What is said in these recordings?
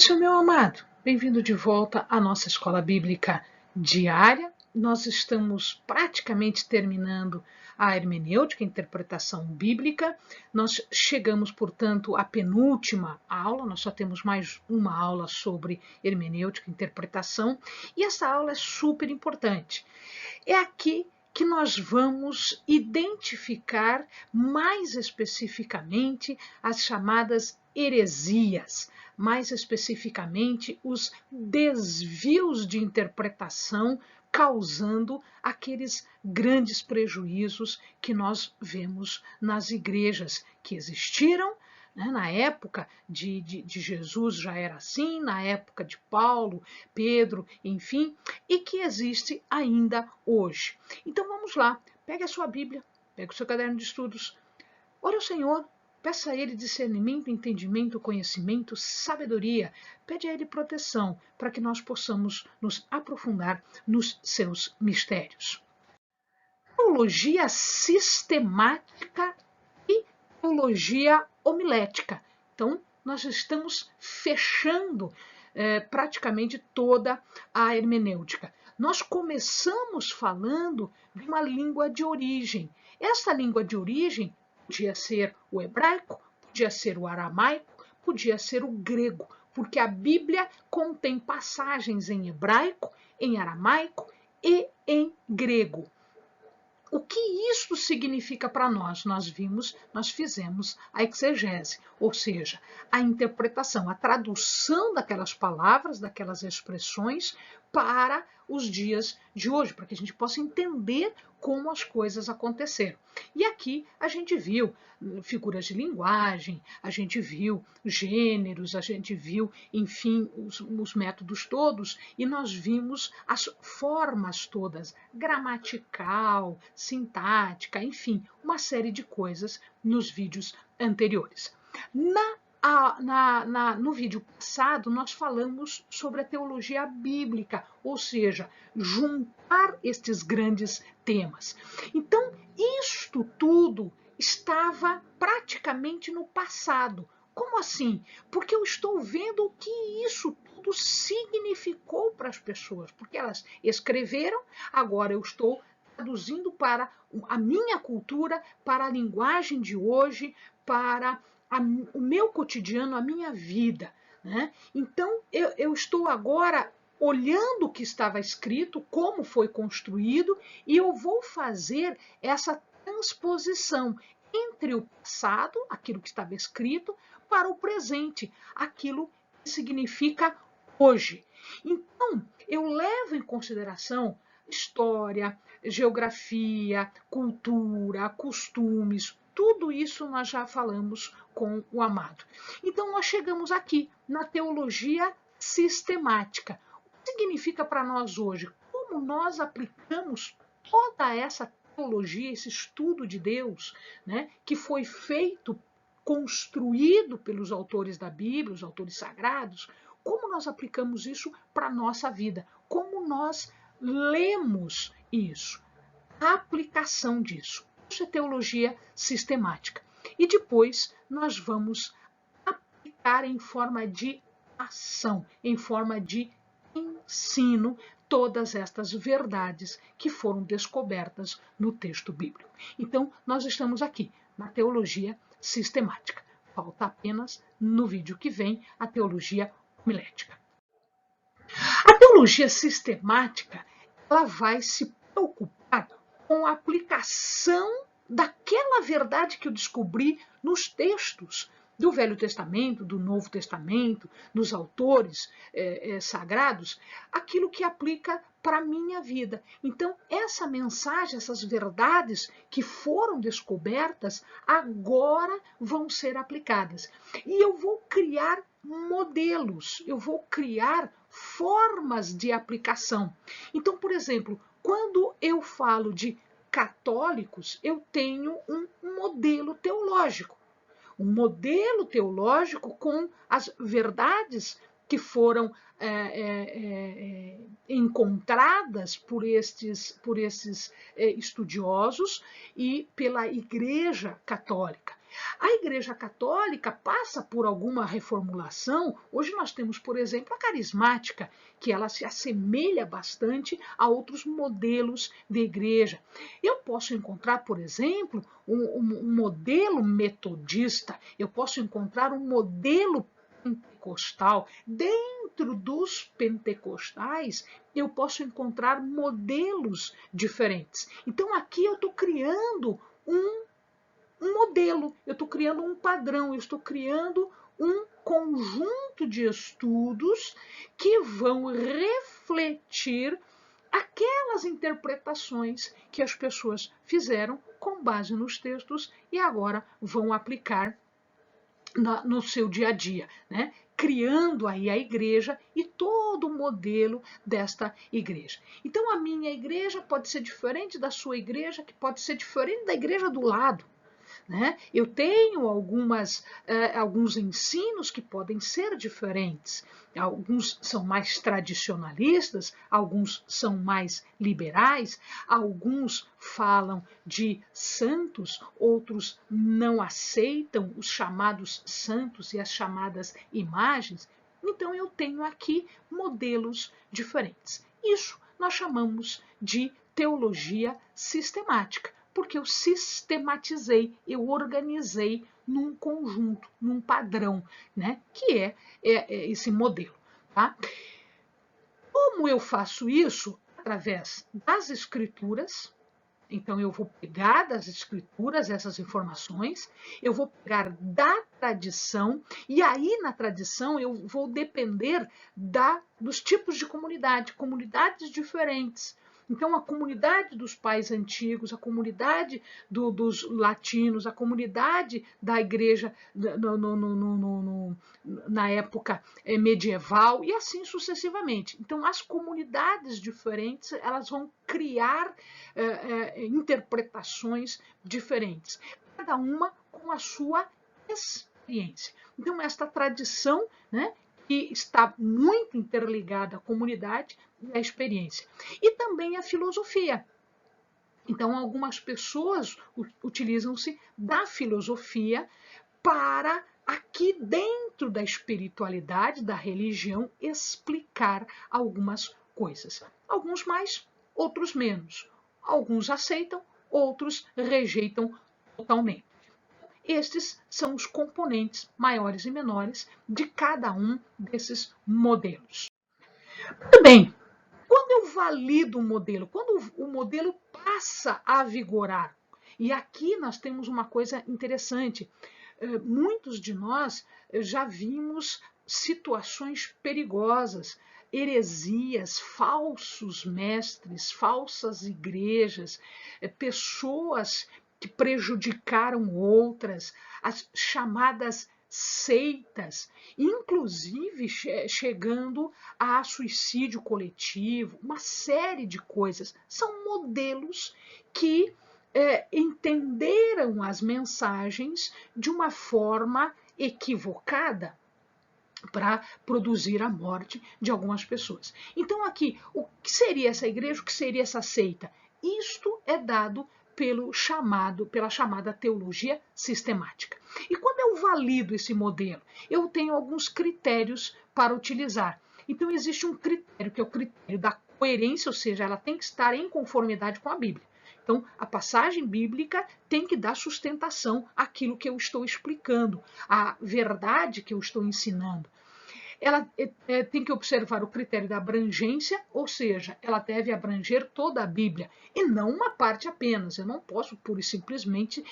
Seu meu amado, bem-vindo de volta à nossa escola bíblica diária. Nós estamos praticamente terminando a hermenêutica, a interpretação bíblica. Nós chegamos, portanto, à penúltima aula. Nós só temos mais uma aula sobre hermenêutica, interpretação, e essa aula é super importante. É aqui que nós vamos identificar mais especificamente as chamadas heresias, mais especificamente os desvios de interpretação causando aqueles grandes prejuízos que nós vemos nas igrejas que existiram. Na época de Jesus já era assim, na época de Paulo, Pedro, enfim, e que existe ainda hoje. Então vamos lá, pegue a sua Bíblia, pegue o seu caderno de estudos, ore ao Senhor, peça a Ele discernimento, entendimento, conhecimento, sabedoria, pede a Ele proteção para que nós possamos nos aprofundar nos seus mistérios. Teologia sistemática e teologia homilética. Então, nós estamos fechando praticamente toda a hermenêutica. Nós começamos falando de uma língua de origem. Essa língua de origem podia ser o hebraico, podia ser o aramaico, podia ser o grego, porque a Bíblia contém passagens em hebraico, em aramaico e em grego. O que isso significa para nós? Nós fizemos a exegese, ou seja, a interpretação, a tradução daquelas palavras, daquelas expressões para os dias de hoje, para que a gente possa entender como as coisas aconteceram. E aqui a gente viu figuras de linguagem, a gente viu gêneros, a gente viu, enfim, os métodos todos, e nós vimos as formas todas, gramatical, sintática, enfim, uma série de coisas nos vídeos anteriores. No vídeo passado, nós falamos sobre a teologia bíblica, ou seja, juntar estes grandes temas. Então, isto tudo estava praticamente no passado. Como assim? Porque eu estou vendo o que isso tudo significou para as pessoas, porque elas escreveram, agora eu estou traduzindo para a minha cultura, para a linguagem de hoje, para o meu cotidiano, a minha vida. Né? Então, eu estou agora olhando o que estava escrito, como foi construído, e eu vou fazer essa transposição entre o passado, aquilo que estava escrito, para o presente, aquilo que significa hoje. Então, eu levo em consideração história, geografia, cultura, costumes, tudo isso nós já falamos com o amado. Então, nós chegamos aqui na teologia sistemática. O que significa para nós hoje? Como nós aplicamos toda essa teologia, esse estudo de Deus, né, que foi feito, construído pelos autores da Bíblia, os autores sagrados, como nós aplicamos isso para a nossa vida? Como nós lemos isso? A aplicação disso. Isso é teologia sistemática. E depois nós vamos aplicar em forma de ação, em forma de ensino, todas estas verdades que foram descobertas no texto bíblico. Então, nós estamos aqui na teologia sistemática. Falta apenas, no vídeo que vem, a teologia homilética. A teologia sistemática, ela vai se preocupar com a aplicação daquela verdade que eu descobri nos textos do Velho Testamento, do Novo Testamento, dos autores sagrados, aquilo que aplica para a minha vida. Então, essa mensagem, essas verdades que foram descobertas, agora vão ser aplicadas. E eu vou criar modelos, eu vou criar formas de aplicação. Então, por exemplo, quando eu falo de católicos, eu tenho um modelo teológico. Um modelo teológico com as verdades que foram encontradas por esses estudiosos e pela Igreja Católica. A Igreja Católica passa por alguma reformulação. Hoje nós temos, por exemplo, a carismática, que ela se assemelha bastante a outros modelos de igreja. Eu posso encontrar, por exemplo, um modelo metodista, eu posso encontrar um modelo pentecostal. Dentro dos pentecostais, eu posso encontrar modelos diferentes. Então, aqui eu estou criando um modelo, eu estou criando um padrão, eu estou criando um conjunto de estudos que vão refletir aquelas interpretações que as pessoas fizeram com base nos textos e agora vão aplicar no seu dia a dia, né? Criando aí a igreja e todo o modelo desta igreja. Então a minha igreja pode ser diferente da sua igreja, que pode ser diferente da igreja do lado. Né? Eu tenho alguns ensinos que podem ser diferentes. Alguns são mais tradicionalistas, alguns são mais liberais, alguns falam de santos, outros não aceitam os chamados santos e as chamadas imagens. Então eu tenho aqui modelos diferentes. Isso nós chamamos de teologia sistemática, porque eu sistematizei, eu organizei num conjunto, num padrão, né? Que é esse modelo. Tá? Como eu faço isso? Através das escrituras. Então, eu vou pegar das escrituras essas informações, eu vou pegar da tradição, e aí na tradição eu vou depender dos tipos de comunidade, comunidades diferentes. Então, a comunidade dos pais antigos, a comunidade dos latinos, a comunidade da igreja na época medieval e assim sucessivamente. Então, as comunidades diferentes, elas vão criar interpretações diferentes, cada uma com a sua experiência. Então, esta tradição, né, que está muito interligada à comunidade e à experiência. E também a filosofia. Então, algumas pessoas utilizam-se da filosofia para, aqui dentro da espiritualidade, da religião, explicar algumas coisas. Alguns mais, outros menos. Alguns aceitam, outros rejeitam totalmente. Estes são os componentes maiores e menores de cada um desses modelos. Muito bem, quando eu valido um modelo, quando o modelo passa a vigorar, e aqui nós temos uma coisa interessante, muitos de nós já vimos situações perigosas, heresias, falsos mestres, falsas igrejas, pessoas que prejudicaram outras, as chamadas seitas, inclusive chegando a suicídio coletivo, uma série de coisas. São modelos que entenderam as mensagens de uma forma equivocada para produzir a morte de algumas pessoas. Então aqui, o que seria essa igreja, o que seria essa seita? Isto é dado pela chamada teologia sistemática. E quando eu valido esse modelo, eu tenho alguns critérios para utilizar. Então existe um critério, que é o critério da coerência, ou seja, ela tem que estar em conformidade com a Bíblia. Então, a passagem bíblica tem que dar sustentação àquilo que eu estou explicando, à verdade que eu estou ensinando. Ela tem que observar o critério da abrangência, ou seja, ela deve abranger toda a Bíblia, e não uma parte apenas. Eu não posso pura e simplesmente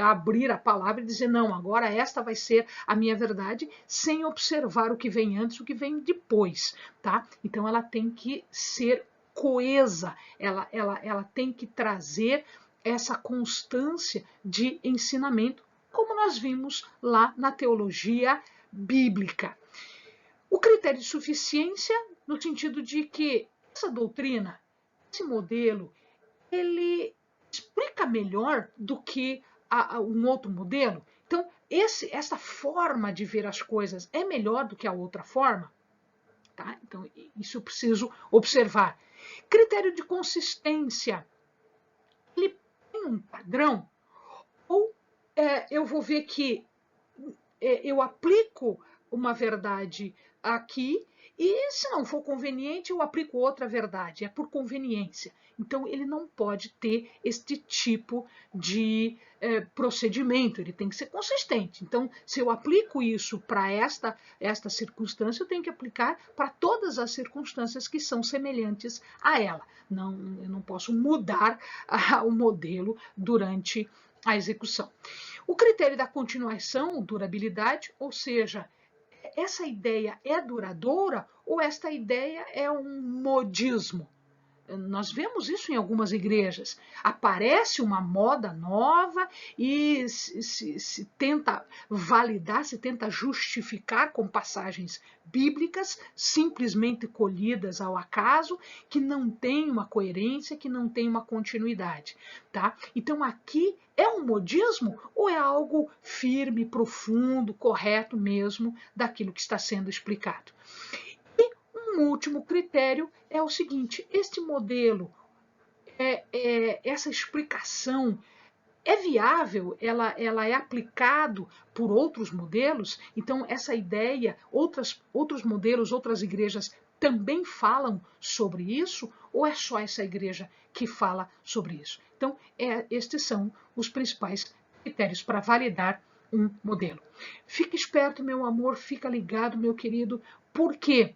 abrir a palavra e dizer, não, agora esta vai ser a minha verdade, sem observar o que vem antes, o que vem depois. Tá? Então, ela tem que ser coesa, ela tem que trazer essa constância de ensinamento, como nós vimos lá na teologia bíblica. O critério de suficiência, no sentido de que essa doutrina, esse modelo, ele explica melhor do que um outro modelo. Então, essa forma de ver as coisas é melhor do que a outra forma? Tá? Então, isso eu preciso observar. Critério de consistência. Ele tem um padrão ou eu vou ver que eu aplico uma verdade aqui e, se não for conveniente, eu aplico outra verdade. É por conveniência. Então, ele não pode ter este tipo de procedimento, ele tem que ser consistente. Então, se eu aplico isso para esta circunstância, eu tenho que aplicar para todas as circunstâncias que são semelhantes a ela. Não, eu não posso mudar o modelo durante a execução. O critério da continuação, durabilidade, ou seja, essa ideia é duradoura ou esta ideia é um modismo? Nós vemos isso em algumas igrejas. Aparece uma moda nova e se tenta validar, se tenta justificar com passagens bíblicas simplesmente colhidas ao acaso, que não tem uma coerência, que não tem uma continuidade. Tá? Então aqui é um modismo ou é algo firme, profundo, correto mesmo daquilo que está sendo explicado? Um último critério é o seguinte: este modelo, essa explicação é viável, ela é aplicado por outros modelos, então essa ideia, outros modelos, outras igrejas também falam sobre isso, ou é só essa igreja que fala sobre isso? Então, estes são os principais critérios para validar um modelo. Fica esperto, meu amor, fica ligado, meu querido, porque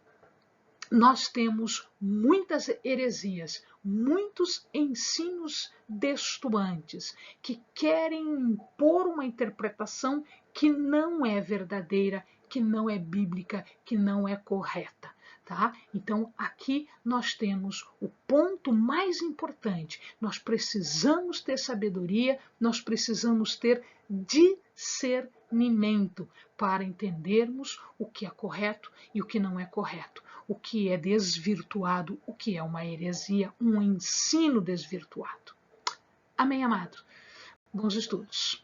nós temos muitas heresias, muitos ensinos destoantes que querem impor uma interpretação que não é verdadeira, que não é bíblica, que não é correta. Tá? Então, aqui nós temos o ponto mais importante. Nós precisamos ter sabedoria, nós precisamos ter discernimento para entendermos o que é correto e o que não é correto, o que é desvirtuado, o que é uma heresia, um ensino desvirtuado. Amém, amado? Bons estudos.